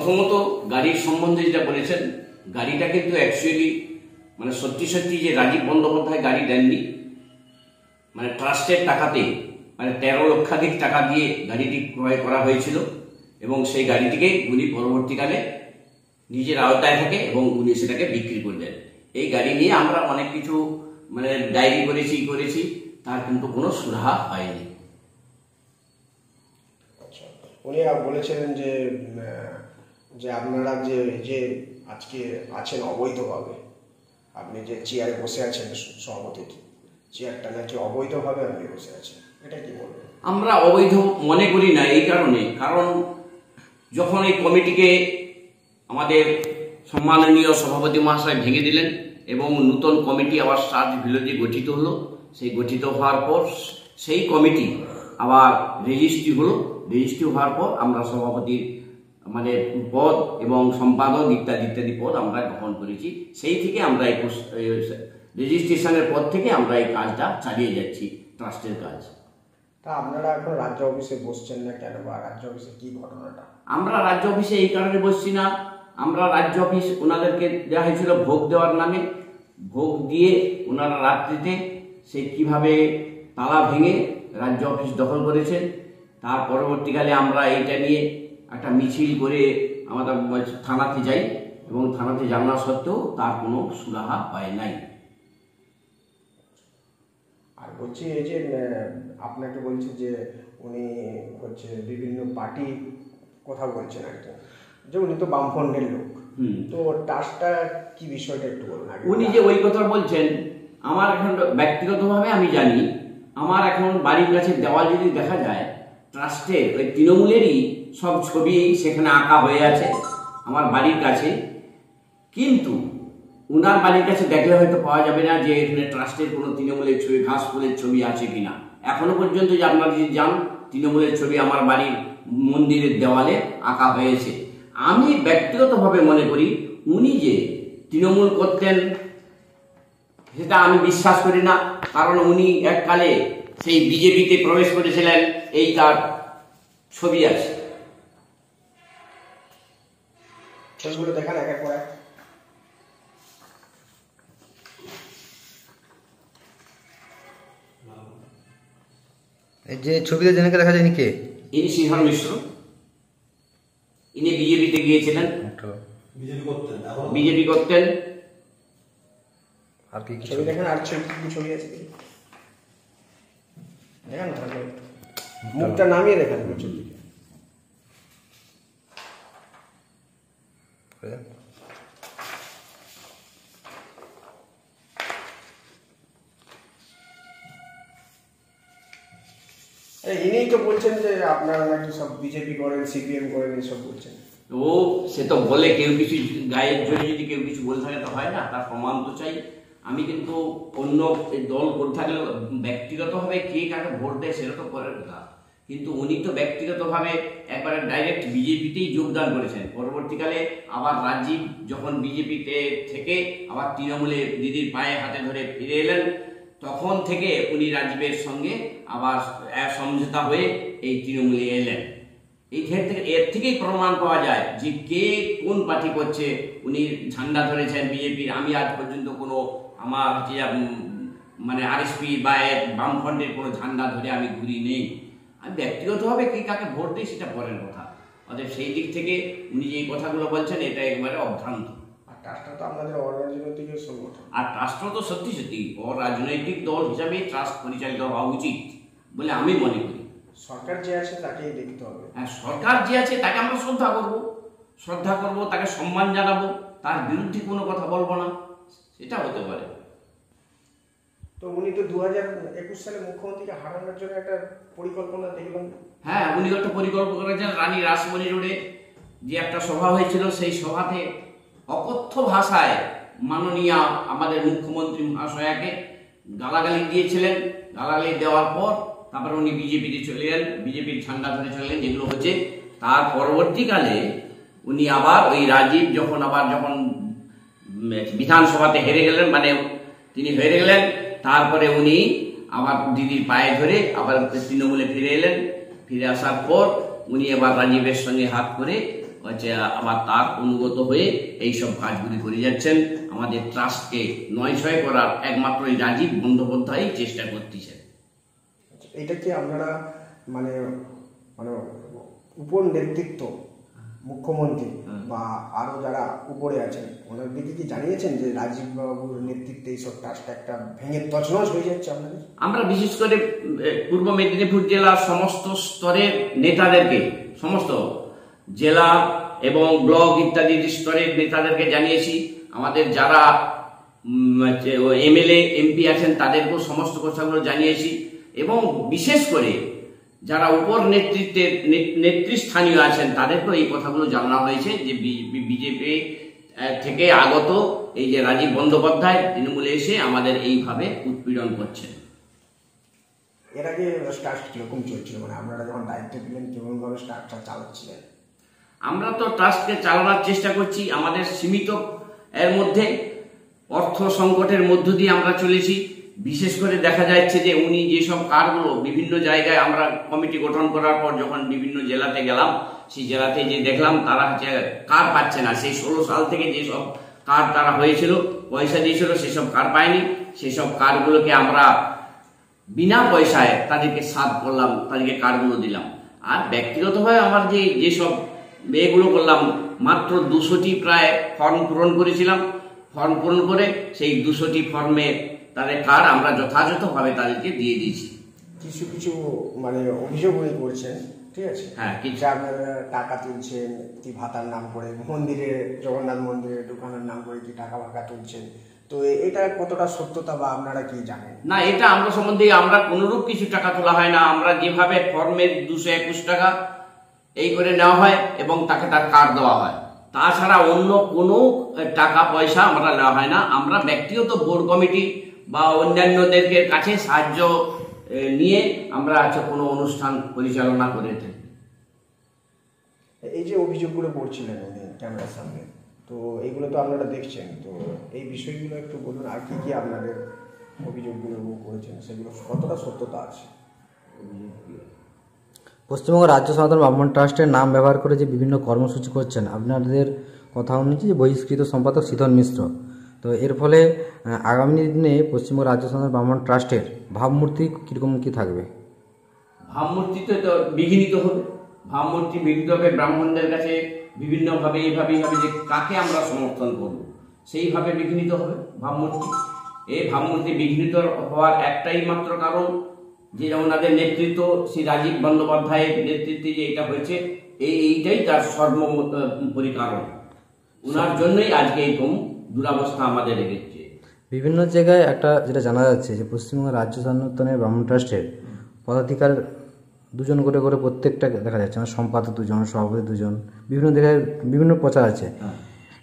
প্রথমত গাড়ির সম্বন্ধে যেটা বলেছেন, গাড়িটা কিন্তু অ্যাকচুয়ালি মানে সত্যি সত্যি যে রাজীব বন্দ্যোপাধ্যায় গাড়ি দেননি, মানে ট্রাস্টের টাকাতে মানে 13 লক্ষাধিক টাকা দিয়ে গাড়িটি ক্রয় করা হয়েছিল এবং সেই গাড়িটিকে উনি পরবর্তীকালে নিজের আওতায় থাকে এবং উনি সেটাকে বিক্রি করে দেন। এই গাড়ি নিয়ে আমরা অনেক কিছু মানে ডায়েরি করেছি, তার কিন্তু কোনো সুরাহা হয়নি। আচ্ছা, উনি বলেছিলেন যে যে আপনারা যে আজকে আছেন অবৈধভাবে, আপনি যে চেয়ারে বসে আছেন সভাপতির চেয়ারটা নাকি অবৈধভাবে আপনি বসে আছেন, এটা কি বলবেন? আমরা অবৈধ মনে করি না এই কারণে, কারণ যখন এই কমিটিকে আমাদের সম্মাননীয় সভাপতি মহাশয় ভেঙে দিলেন এবং নতুন কমিটি আবার সার্চ ভিলেজে গঠিত হলো, সেই গঠিত হওয়ার পর সেই কমিটি আবার রেজিস্ট্রি হলো, রেজিস্ট্রি হওয়ার পর আমরা সভাপতির মানে পদ এবং সম্পাদক ইত্যাদি পদ আমরা গ্রহণ করেছি। সেই থেকে আমরা রেজিস্ট্রেশনের পর থেকে আমরা এই কাজটা চালিয়ে যাচ্ছি, ট্রাস্টের কাজ। তা আপনারা এখন রাজ্য অফিসে বসছেন না কেন, বা রাজ্য অফিসে কি ঘটনাটা? আমরা রাজ্য অফিসে এই কারণে বসছি না, আমরা রাজ্য অফিস ওনাদেরকে দেওয়া হয়েছিল ভোগ দেওয়ার নামে, ভোগ দিয়ে ওনারা রাত্রিতে সে কিভাবে তালা ভেঙে রাজ্য অফিস দখল করেছেন, তার পরবর্তীকালে আমরা এইটা নিয়ে একটা মিছিল করে আমাদের থানাতে যাই এবং থানাতে জানা সত্ত্বেও তার কোনো সুরাহা হয় নাই। আর বলছি এই যে আপনাকে বলছি যে উনি হচ্ছে বিভিন্ন পার্টি কথা বলছেন আর কি, যে উনি তো বামফ্রন্টের লোক, তো ট্রাস্টটা কি বিষয়টা একটু বলুন। উনি যে ওই কথা বলছেন, আমার এখন ব্যক্তিগতভাবে আমি জানি, আমার এখন বাড়ির কাছে দেওয়াল যদি দেখা যায়, ট্রাস্টের ওই তৃণমূলেরই সব ছবি সেখানে আঁকা হয়ে আছে আমার বাড়ির কাছে, কিন্তু উনার বাড়ির কাছে দেখলে হয়তো পাওয়া যাবে না যে এখানে ট্রাস্টের কোনো তৃণমূলের ছবি, ঘাসফুলের ছবি আছে কিনা। এখনো পর্যন্ত যে আপনারা যদি যান, তৃণমূলের ছবি আমার বাড়ির মন্দিরের দেওয়ালে আঁকা হয়েছে। আমি ব্যক্তিগতভাবে মনে করি উনি যে তৃণমূল করতেন সেটা আমি বিশ্বাস করি না, কারণ উনি এককালে সেই বিজেপিতে প্রবেশ করেছিলেন, এই তার ছবি আছে। ছবিগুলো দেখান এক এক করে। এই যে ছবিতে জনকে দেখা যায়নি কে? ইনি শ্রীধর মিশ্র, ইনি বিজেপিতে গিয়েছিলেন, বিজেপি করতেন। আর কি ছবি দেখেন, আর কি ছবি আছে দেখেন, মুখটা নামিয়ে দেখেন ছবি। ইনি তো বলছেন যে আপনারা নাকি সব বিজেপি করেন, সিপিএম করেন, এসব বলছেন। ও সে তো বলে, কেউ কিছু গায়ের জন্য যদি কেউ কিছু বলে থাকে তো হয় না, তার প্রমাণ তো চাই। আমি কিন্তু অন্য দল করে থাকলে ব্যক্তিগতভাবে কে কাকে ভোট দেয় সেটা তো পরের কথা, কিন্তু উনি তো ব্যক্তিগতভাবে একবারে ডাইরেক্ট বিজেপিতেই যোগদান করেছেন। পরবর্তীকালে আবার রাজীব যখন বিজেপিতে থেকে আবার তৃণমূলে দিদির পায়ে হাতে ধরে ফিরে এলেন, তখন থেকে উনি রাজীবের সঙ্গে আবার সমঝোতা হয়ে এই তৃণমূলে এলেন। এই ক্ষেত্রে এর থেকেই প্রমাণ পাওয়া যায় যে কে কোন পার্টি করছে। উনি ঝান্ডা ধরেছেন বিজেপির, আমি আজ পর্যন্ত কোনো আমার যে মানে আরএসপি বা বামফ্রন্টের কোনো ঝান্ডা ধরে আমি ঘুরি নেই। আমি ব্যক্তিগতভাবে কে কাকে ভোট দিই সেটা পরের কথা। অতএব সেই দিক থেকে উনি যে কথাগুলো বলছেন এটা একেবারে অভ্রান্ত। আর ট্রাস্টটা তো আপনাদের অরাজনৈতিক সংগঠন, আর ট্রাস্টটা তো সত্যি সত্যি অরাজনৈতিক দল হিসাবে ট্রাস্ট পরিচালিত হওয়া উচিত বলে আমি মনে করি। সরকার যে আছে তাকেই দেখতে হবে। হ্যাঁ, সরকার যে আছে তাকে আমরা শ্রদ্ধা করব, তাকে সম্মান জানাবো, তার বিরুদ্ধে কোনো কথা বলবো না, সেটা হতে পারে। তো উনি তো 2021 সালে মুখ্যমন্ত্রীকে হারানোর জন্য একটা পরিকল্পনা দেখলাম। হ্যাঁ, উনি একটা পরিকল্পনা করেছেন। রানী রাসমণি রোডে যে একটা সভা হয়েছিল, সেই সভাতে অকথ্য ভাষায় মাননীয় আমাদের মুখ্যমন্ত্রী মহাশয়াকে গালাগালি দিয়েছিলেন। গালাগালি দেওয়ার পর তারপরে উনি বিজেপিতে চলে গেলেন, বিজেপির ঝান্ডা ধরে চলে গেলেন, যেগুলো হচ্ছে। তার পরবর্তীকালে উনি আবার ওই রাজীব যখন বিধানসভাতে হেরে গেলেন, মানে তিনি হেরে গেলেন, তারপরে উনি আবার দিদির পায়ে ধরে আবার তৃণমূলে ফিরে এলেন। ফিরে আসার পর উনি আবার রাজীবের সঙ্গে হাত করে হচ্ছে আবার তার অনুগত হয়ে এইসব কাজগুলি করে যাচ্ছেন। আমাদের ট্রাস্টকে নয়ছয় করার একমাত্র এই রাজীব বন্দ্যোপাধ্যায় চেষ্টা করতেছেন। এটা কি আপনারা মানে মানে উপর নেতৃত্ব, মুখ্যমন্ত্রী বা আরো যারা উপরে আছেন ওনাদেরকে কি জানিয়েছেন যে রাজীব বাবুর নেতৃত্বে এইসব ট্রাস্ট একটা ভেঙে তছনছ হয়ে যাচ্ছে আপনাদের? আমরা বিশেষ করে পূর্ব মেদিনীপুর জেলার সমস্ত স্তরের নেতাদেরকে, সমস্ত জেলা এবং ব্লক ইত্যাদি স্তরের নেতাদেরকে জানিয়েছি। আমাদের যারা এমএলএ এমপি আছেন তাদেরকেও সমস্ত কথাগুলো জানিয়েছি, এবং বিশেষ করে যারা উপর নেতৃস্থানীয় আছেন তাদেরকেও এই কথাগুলো জানানো হয়েছে যে বিজেপি থেকে আগত এই যে রাজীব বন্দ্যোপাধ্যায় তৃণমূলে এসে আমাদের এইভাবে উৎপীড়ন করছেন। এর আগে ট্রাস্ট কিরকম চলছিল, মানে আপনারা যখন দায়িত্ব দিলেন কেমন ভাবে ট্রাস্টটা চালাচ্ছিলেন? আমরা তো ট্রাস্টকে চালানোর চেষ্টা করছি আমাদের সীমিত এর মধ্যে, অর্থ সংকটের মধ্য দিয়ে আমরা চলেছি। বিশেষ করে দেখা যাচ্ছে যে উনি যেসব কারগুলো বিভিন্ন জায়গায় আমরা কমিটি গঠন করার পর যখন বিভিন্ন জেলাতে গেলাম, সেই জেলাতে যে দেখলাম তারা হচ্ছে কার পাচ্ছে না। সেই 16 সাল থেকে যেসব কার তারা হয়েছিল, পয়সা দিয়েছিল, সেসব কার পায়নি। সেসব কারগুলোকে আমরা বিনা পয়সায় তাদেরকে সাধ করলাম, তাদেরকে কারগুলো দিলাম। আর ব্যক্তিগতভাবে আমার যেসব এগুলো করলাম, মাত্র 200টি প্রায় ফর্ম পূরণ করেছিলাম। ফর্ম পূরণ করে সেই 200টি ফর্মে তাদের কার্ড আমরা যথাযথভাবে তাদেরকে দিয়ে দিয়েছি। কিছু কিছু মানে অভিযোগ করছেন, ঠিক আছে, হ্যাঁ, কিছু আপনারা টাকা তুলছেন কি ভাতার নাম করে, মন্দিরে জগন্নাথ মন্দিরে দোকানের নাম করে কি টাকা ভাকা তুলছেন, তো এটা কতটা সত্যতা বা আপনারা কি জানেন? না, এটা আমরা সম্বন্ধে আমরা কোনোরূপ কিছু টাকা তোলা হয় না। আমরা যেভাবে ফর্মের 221 টাকা এই করে নেওয়া হয় এবং তাকে তার কার্ড দেওয়া হয়, তাছাড়া অন্য কোনো টাকা পয়সা আমরা নেওয়া হয় না। আমরা ব্যক্তিগত বোর্ড কমিটি বা অন্যান্যদেরকে কাছে সাহায্য নিয়ে আমরা কোনো অনুষ্ঠান পরিচালনা করে থাকি। এই যে অভিযোগগুলো করছিলেন উনি ক্যামেরার সামনে, তো এইগুলো তো আপনারা দেখছেন, তো এই বিষয়গুলো একটু বলুন। আর কি কি আপনাদের অভিযোগগুলো করেছেন সেগুলো কতটা সত্যতা আছে? পশ্চিমবঙ্গ রাজ্য সনাতন ব্রাহ্মণ ট্রাস্টের নাম ব্যবহার করে যে বিভিন্ন কর্মসূচি করছেন, আপনাদের কথা অনুযায়ী যে বহিষ্কৃত সম্পাদক শীতল মিশ্র, তো এর ফলে আগামী দিনে পশ্চিমবঙ্গ রাজ্য সনাতন ব্রাহ্মণ ট্রাস্টের ভাবমূর্তি কীরকম কী থাকবে? ভাবমূর্তিতে তো বিঘ্নিত হবে। ভাবমূর্তি বিঘ্নিত হবে ব্রাহ্মণদের কাছে বিভিন্নভাবে এইভাবেই হবে যে কাকে আমরা সমর্থন করব, সেইভাবে বিঘ্নিত হবে ভাবমূর্তি। এই ভাবমূর্তি বিঘ্নিত হওয়ার একটাই মাত্র কারণ যে ওনাদের নেতৃত্ব, শ্রী রাজীব বন্দ্যোপাধ্যায়ের নেতৃত্বে যে এটা হয়েছে, এইটাই তার সর্বোপরি কারণ। ওনার জন্যই আজকে এইরকম দুরাবস্থা আমাদের রেখেছে। বিভিন্ন জায়গায় একটা যেটা জানা যাচ্ছে যে পশ্চিমবঙ্গ রাজ্য সনাতনের ব্রাহ্মণ ট্রাস্টের পদাধিকার 2জন করে করে প্রত্যেকটা দেখা যাচ্ছে, মানে সম্পাদক 2জন, সভাপতি 2জন, বিভিন্ন জায়গায় বিভিন্ন প্রচার আছে।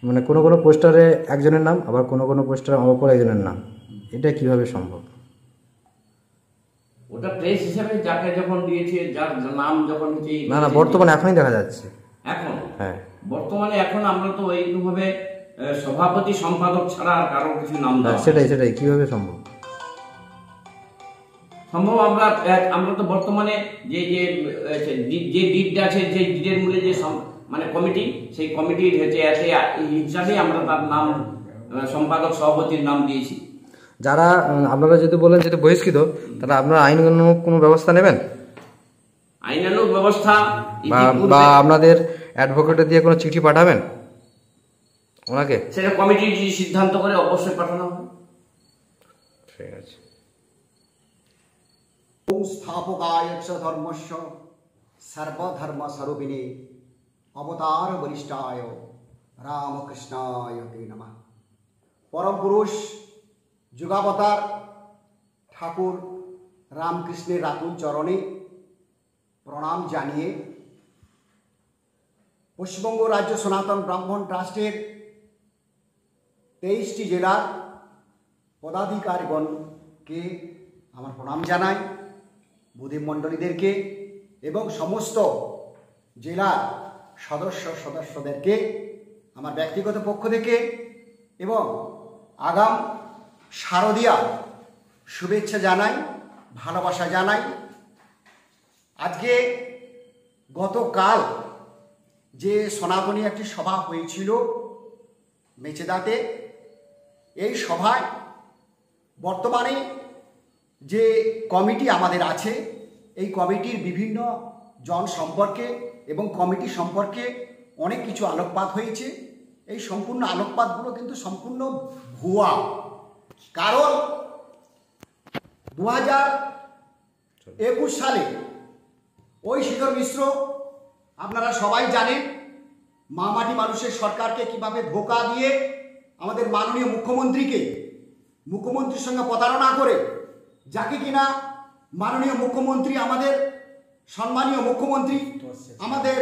মানে কোনো কোনো পোস্টারে একজনের নাম, আবার কোনো কোনো পোস্টারে অপর একজনের নাম। এটা কিভাবে সম্ভব? ওটা প্রেস হিসাবে যাকে যখন দিয়েছে, যার নাম যখন না না, বর্তমানে এখনই দেখা যাচ্ছে। এখন হ্যাঁ, বর্তমানে এখন আমরা তো এইভাবে সভাপতি সম্পাদক ছাড়া আর কারো কিছু নাম দেওয়া সেটাই কিভাবে সম্ভব? আমরা তো বর্তমানে যে ডিড আছে, সেই ডিডের মূলে যে মানে কমিটি, সেই কমিটির হিসাবেই আমরা তার নাম সম্পাদক সভাপতির নাম দিয়েছি। যারা আপনারা যদি বলেন যেটা বহিষ্কৃত, তাহলে আপনারা আইনানুগ কোনো ব্যবস্থা নেবেন? আইনানুগ ব্যবস্থা বা আপনাদের অ্যাডভোকেটে দিয়ে কোনো চিঠি পাঠাবেন ওনাকে? সেটা কমিটি সিদ্ধান্ত করে অবশ্যই পাঠানো হবে। ঠিক আছে। স্থাপকায় চ ধর্মস্য সর্বধর্ম স্বরূপিণে অবতার বরিষ্ঠায় রামকৃষ্ণায় তে নমঃ। পরম পুরুষ যুগাবতার ঠাকুর রামকৃষ্ণের রাতুল চরণে প্রণাম জানিয়ে পশ্চিমবঙ্গ রাজ্য সনাতন ব্রাহ্মণ ট্রাস্টের 23টি জেলার পদাধিকারীগণকে আমার প্রণাম জানাই, বুধি মণ্ডলীদেরকে এবং সমস্ত জেলার সদস্যদেরকে আমার ব্যক্তিগত পক্ষ থেকে এবং আগাম শারদীয়া শুভেচ্ছা জানাই, ভালোবাসা জানাই। আজকে গতকাল যে সনাতনী একটি সভা হয়েছিল মেচেদাতে, এই সভায় বর্তমানে যে কমিটি আমাদের আছে, এই কমিটির বিভিন্ন জন সম্পর্কে এবং কমিটি সম্পর্কে অনেক কিছু আলোকপাত হয়েছে। এই সম্পূর্ণ আলোকপাতগুলো কিন্তু সম্পূর্ণ ভুয়া। কারণ 2021 সালে ওই শ্রীধর মিশ্র, আপনারা সবাই জানেন, মামাটি মানুষের সরকারকে কিভাবে ধোঁকা দিয়ে আমাদের মাননীয় মুখ্যমন্ত্রীর সঙ্গে প্রতারণা করে, যাকে কিনা মাননীয় মুখ্যমন্ত্রী, আমাদের সম্মানীয় মুখ্যমন্ত্রী, আমাদের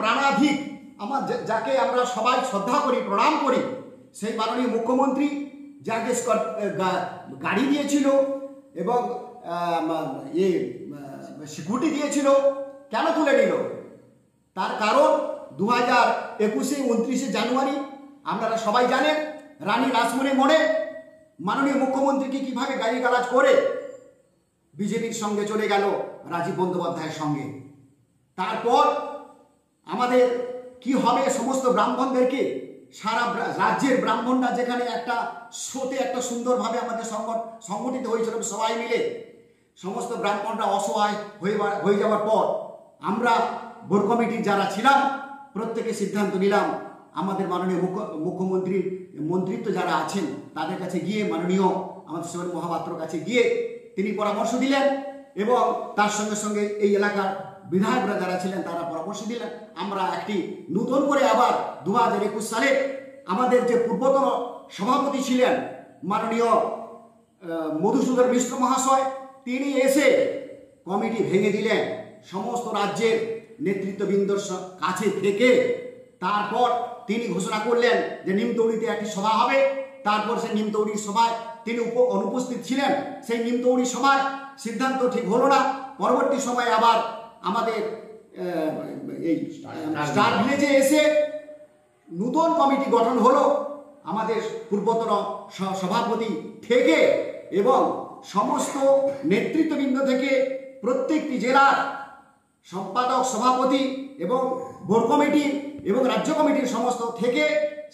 প্রাণাধিক, যাকে আমরা সবাই শ্রদ্ধা করি, প্রণাম করি, সেই মাননীয় মুখ্যমন্ত্রী যাকে গাড়ি দিয়েছিল এবং সিকিউরিটি দিয়েছিল, কেন তুলে নিল? তার কারণ 2021 জানুয়ারি আপনারা সবাই জানেন, রানী রাসমণি মোড়ে মাননীয় মুখ্যমন্ত্রীকে কিভাবে গালিগালাজ করে বিজেপির সঙ্গে চলে গেল রাজীব বন্দ্যোপাধ্যায়ের সঙ্গে। তারপর আমাদের কি হবে, সমস্ত ব্রাহ্মণদেরকে, সারা রাজ্যের ব্রাহ্মণরা যেখানে একটা শোতে একটা সুন্দরভাবে আমাদের সংগঠিত হয়েছিল সবাই মিলে, সমস্ত ব্রাহ্মণরা অসহায় হয়ে যাওয়ার পর আমরা বোর্ড কমিটির যারা ছিলাম প্রত্যেকে সিদ্ধান্ত নিলাম, আমাদের মাননীয় মুখ্যমন্ত্রীর মন্ত্রিত্ব যারা আছেন তাদের কাছে গিয়ে, মাননীয় আমাদের শিবন মহাপাত্রর কাছে গিয়ে তিনি পরামর্শ দিলেন এবং তার সঙ্গে সঙ্গে এই এলাকার বিধায়করা যারা ছিলেন তারা পরামর্শ দিলেন। আমরা একটি নতুন করে আবার 2021 সালে আমাদের যে পূর্বতন সভাপতি ছিলেন মাননীয় মধুসূদন মিশ্র মহাশয়, তিনি এসে কমিটি ভেঙে দিলেন সমস্ত রাজ্যের নেতৃত্ববৃন্দর কাছে থেকে। তারপর তিনি ঘোষণা করলেন যে নিমতৌড়িতে একটি সভা হবে। তারপর সেই নিমতৌড়ির সভায় তিনি অনুপস্থিত ছিলেন। সেই নিমতৌড়ির সভায় সিদ্ধান্ত ঠিক হলো না। পরবর্তী সময়ে আবার আমাদের এই স্টার ভিলেজে এসে নতুন কমিটি গঠন হলো আমাদের পূর্বতন সভাপতি থেকে এবং সমস্ত নেতৃত্ববৃন্দ থেকে, প্রত্যেকটি জেলার সম্পাদক, সভাপতি এবং বোর্ড কমিটি এবং রাজ্য কমিটির সমস্ত থেকে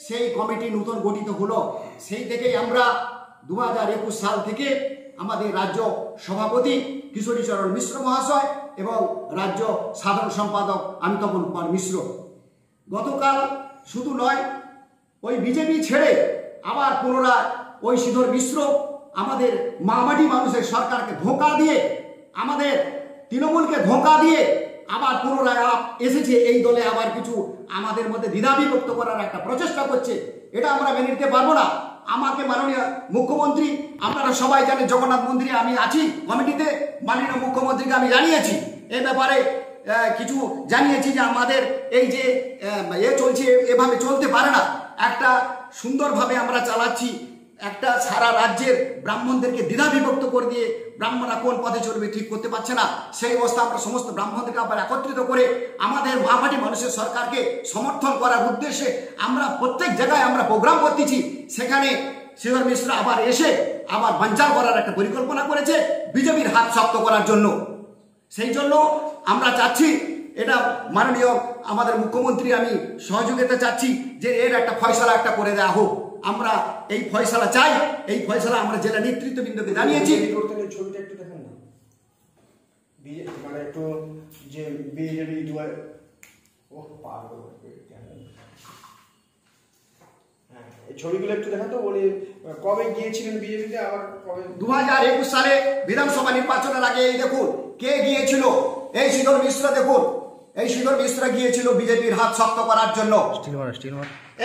সেই কমিটি নতুন গঠিত হলো। সেই থেকেই আমরা 2021 সাল থেকে আমাদের রাজ্য সভাপতি কিশোরীচরণ মিশ্র মহাশয় এবং রাজ্য সাধারণ সম্পাদক আমি তপন কুমার মিশ্র। গতকাল শুধু নয়, ওই বিজেপি ছেড়ে আবার পুনরায় ওই শ্রীধর মিশ্র আমাদের মামাটি মানুষের সরকারকে ধোঁকা দিয়ে, আমাদের তৃণমূলকে ধোঁকা দিয়ে আবার পুনরায় এসেছে এই দলে, আবার কিছু আমাদের মধ্যে দ্বিধাবিভক্ত করার একটা প্রচেষ্টা করছে। এটা আমরা মেনে নিতে পারবো না। আমাকে মাননীয় মুখ্যমন্ত্রী, আপনারা সবাই জানেন জগন্নাথ মন্দিরে আমি আছি কমিটিতে, মাননীয় মুখ্যমন্ত্রীকে আমি জানিয়েছি এই ব্যাপারে, কিছু জানিয়েছি যে আমাদের এই যে চলছে এভাবে চলতে পারে না, একটা সুন্দরভাবে আমরা চালাচ্ছি, একটা সারা রাজ্যের ব্রাহ্মণদেরকে দ্বিধাবিভক্ত করে দিয়ে ব্রাহ্মণরা কোন পথে চলবে ঠিক করতে পারছে না। সেই অবস্থা আমরা সমস্ত ব্রাহ্মণদেরকে আবার একত্রিত করে আমাদের মামাটি মানুষের সরকারকে সমর্থন করার উদ্দেশ্যে আমরা প্রত্যেক জায়গায় আমরা প্রোগ্রাম করতেছি। সেখানে শ্রীধর মিশ্র আবার এসে আবার বানচাল করার একটা পরিকল্পনা করেছে বিজেপির হাত শক্ত করার জন্য। সেই জন্য আমরা চাচ্ছি, এটা মাননীয় আমাদের মুখ্যমন্ত্রী আমি সহযোগিতা চাচ্ছি যে এর একটা ফয়সালা একটা করে দেওয়া হোক। আমরা এই ফয়সালা চাই। এই ফয়সালা আমরা জেলা নেতৃত্ববৃন্দকে জানিয়েছি। ছবিটা একটু দেখেন না, মানে একটু যে বিজেপি এই ছবিগুলো একটু দেখান তো, বলি কবে গিয়েছিলেন বিজেপিতে, আবার কবে? 2021 সালে বিধানসভা নির্বাচনের আগে এই দেখুন কে গিয়েছিল, এই শ্রীধর মিশ্র। দেখুন এই শ্রীধর মিশ্র গিয়েছিল বিজেপির হাত শক্ত করার জন্য।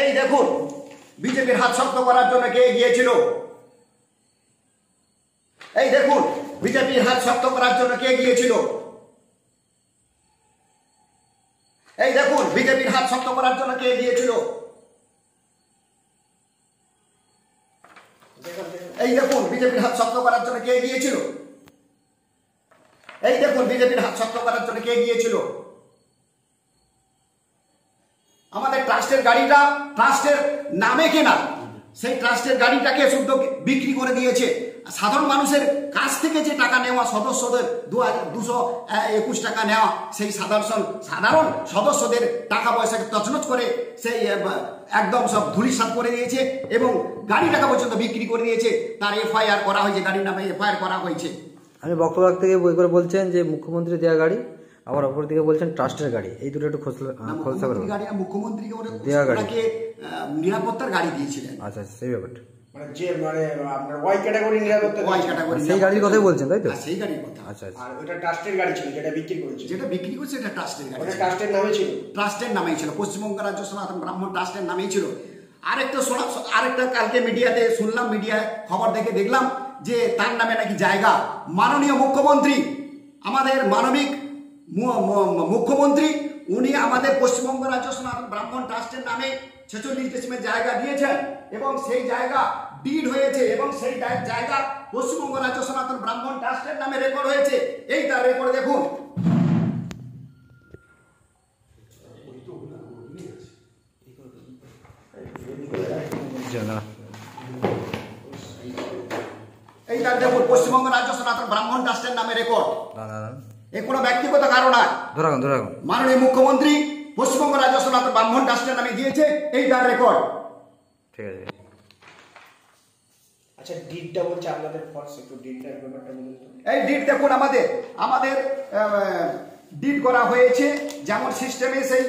এই দেখুন বিজেপির হাত শক্ত করার জন্য কে গিয়েছিল, এই দেখুন বিজেপির হাত শক্ত করার জন্য কে গিয়েছিল, এই দেখুন বিজেপির হাত শক্ত করার জন্য কে গিয়েছিল, এই দেখুন বিজেপির হাত শক্ত করার জন্য কে গিয়েছিল, এই দেখুন বিজেপির হাত শক্ত করার জন্য কে গিয়েছিল। আমাদের ট্রাস্টের গাড়িটা ট্রাস্টের নামে কেনা, সেই ট্রাস্টের গাড়িটাকে শুদ্ধ বিক্রি করে দিয়েছে। সাধারণ মানুষের কাছ থেকে যে টাকা নেওয়া, সদস্যদের 221 টাকা নেওয়া, সেই সাধারণ সদস্যদের টাকা পয়সাকে তছনছ করে সেই একদম সব ধুলিসাৎ করে দিয়েছে এবং গাড়ি টাকা পর্যন্ত বিক্রি করে দিয়েছে। তার এফআইআর করা হয়েছে, গাড়ির নামে এফআইআর করা হয়েছে। আপনি বক্তব্য থেকে বই করে বলছেন যে মুখ্যমন্ত্রী দেওয়া গাড়ি, আবার অপর দিকে বলছেন ট্রাস্টের গাড়ি, এই দুটো একটু খোলসা করবেন। গাড়ি না, মুখ্যমন্ত্রীকে দেওয়া গাড়ি, ওনাকে নিরাপত্তার গাড়ি দিয়েছিলেন। আচ্ছা সেই ব্যাপারটা, মানে যে মানে আপনার ওয়াই ক্যাটাগরি নিরাপত্তা, ওয়াই ক্যাটাগরি সেই গাড়ির কথাই বলছেন তাই তো? সেই গাড়ির কথা। আচ্ছা আচ্ছা, আর ওটা ট্রাস্টের গাড়ি ছিল যেটা বিক্রি করেছে, যেটা বিক্রি করছে এটা ট্রাস্টের গাড়ি, ওটা ট্রাস্টের নামে ছিল, ট্রাস্টের নামেই ছিল, পশ্চিমবঙ্গ রাজ্য সনাতন ব্রাহ্মণ ট্রাস্টের নামেই ছিল। আরেকটা কালকে মিডিয়াতে শুনলাম, মিডিয়ায় খবর দেখলাম যে তার নামে নাকি জায়গা, মাননীয় মুখ্যমন্ত্রী, আমাদের মানবিক মুখ্যমন্ত্রী, উনি আমাদের পশ্চিমবঙ্গ রাজ্য সনাতন ব্রাহ্মণ ট্রাস্টের নামে 46 ডিসিমেল জায়গা দিয়েছেন এবং সেই জায়গা ডিড হয়েছে এবং সেই জায়গা পশ্চিমবঙ্গ রাজ্য সনাতন ব্রাহ্মণ ট্রাস্টের নামে রেকর্ড হয়েছে। এই তার রেকর্ড দেখুন। এই তার দেখুন, পশ্চিমবঙ্গ রাজ্য সনাতন ব্রাহ্মণ ট্রাস্টের নামে রেকর্ড। এ কোনো ব্যক্তিগত কারণ নয়, মাননীয় মুখ্যমন্ত্রী পশ্চিমবঙ্গ রাজ্য সনাতন ব্রাহ্মণ ট্রাস্টের নামে দিয়েছে, এই তার রেকর্ড। ঠিক আছে। আচ্ছা ডিডটা বলছে আপনাদের ফলস, একটু ডিডটার ব্যাপারটা বলুন তো। এই ডিড দেখুন, আমাদের ডিড করা হয়েছে, যেমন সিস্টেমে সেই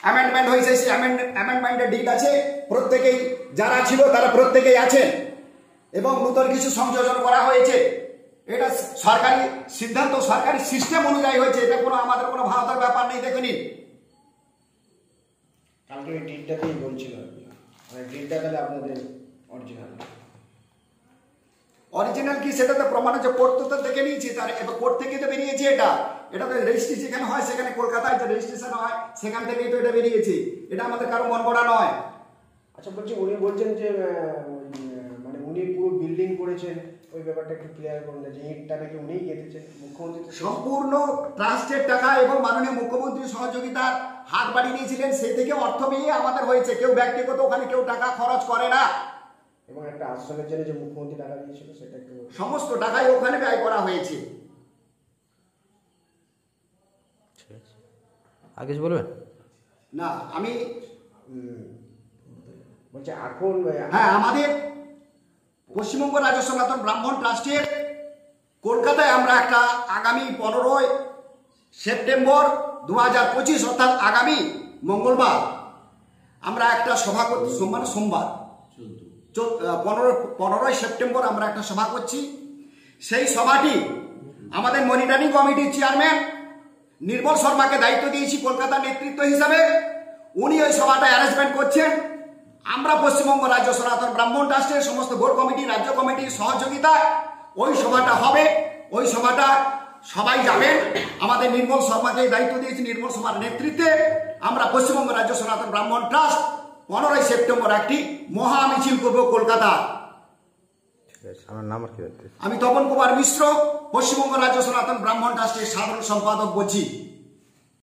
অ্যামেন্ডমেন্ট হয়েছে, সেই অ্যামেন্ডমেন্টের ডিড আছে, প্রত্যেকেই যারা ছিল তারা প্রত্যেকেই আছেন এবং নতুন কিছু সংযোজন করা হয়েছে। এটা সরকারি সিদ্ধান্ত, সরকারি সিস্টেম অনুযায়ী হয়েছে, এটা কোনো আমাদের কোনো ভারতের ব্যাপার নেই। দেখে নিন, কালকে ওই ডিডটাতেই বলছিল, মানে ডিডটা তাহলে আপনাদের অরিজিনাল কি সেটা তো প্রমাণ হচ্ছে, কোর্ট তো দেখে নিয়েছি, তার এবার কোর্ট থেকে তো বেরিয়েছে। এটা তো রেজিস্ট্রি যেখানে হয়, সেখানে কলকাতায় যে রেজিস্ট্রেশন হয় সেখান থেকেই তো এটা বেরিয়েছে, এটা আমাদের কারো মন গড়া নয়। আচ্ছা বলছি, উনি বলছেন যে মানে উনি পুরো বিল্ডিং করেছেন, ওই ব্যাপারটা একটু ক্লিয়ার করুন, যে ইটটা নাকি উনিই গেঁথেছেন, মুখ্যমন্ত্রী সম্পূর্ণ ট্রাস্টের টাকা এবং মাননীয় মুখ্যমন্ত্রীর সহযোগিতার হাত বাড়িয়ে দিয়েছিলেন, সেই থেকে অর্থ পেয়ে আমাদের হয়েছে, কেউ ব্যক্তিগত ওখানে কেউ টাকা খরচ করে না। এবং একটা আশ্রমের জন্য যে মুখ্যমন্ত্রী টাকা দিয়েছিল সেটা একটু, সমস্ত টাকাই ওখানে ব্যয় করা হয়েছে। আর কিছু বলবেন? না, আমি বলছি এখন হ্যাঁ, আমাদের পশ্চিমবঙ্গ রাজ্য সনাতন ব্রাহ্মণ ট্রাস্টের কলকাতায় আমরা একটা আগামী 15 সেপ্টেম্বর 2025 অর্থাৎ আগামী মঙ্গলবার আমরা একটা সভা করছি, সোমবার 15 সেপ্টেম্বর আমরা একটা সভা করছি। সেই সভাটি আমাদের মনিটরিং কমিটির চেয়ারম্যান নির্মল শর্মাকে দায়িত্ব দিয়েছি কলকাতার নেতৃত্ব হিসাবে, উনি ওই সভাটা অ্যারেঞ্জমেন্ট করছেন। আমরা পশ্চিমবঙ্গ রাজ্য সনাতন ব্রাহ্মণ ট্রাস্টের সমস্ত বোর্ড কমিটি, রাজ্য কমিটির সহযোগিতায় ওই সভাটা হবে। ওই সভাটা সবাই যাবেন, আমাদের নির্মল শর্মাকে দায়িত্ব দিয়েছি, নির্মল শর্মার নেতৃত্বে আমরা পশ্চিমবঙ্গ রাজ্য সনাতন ব্রাহ্মণ ট্রাস্ট 15 সেপ্টেম্বর একটি মহা মিছিল করব কলকাতা। আমার নাম আর কি? আমি তপন কুমার মিশ্র, পশ্চিমবঙ্গ রাজ্য সনাতন ব্রাহ্মণ ট্রাস্টের সাধারণ সম্পাদক বলছি।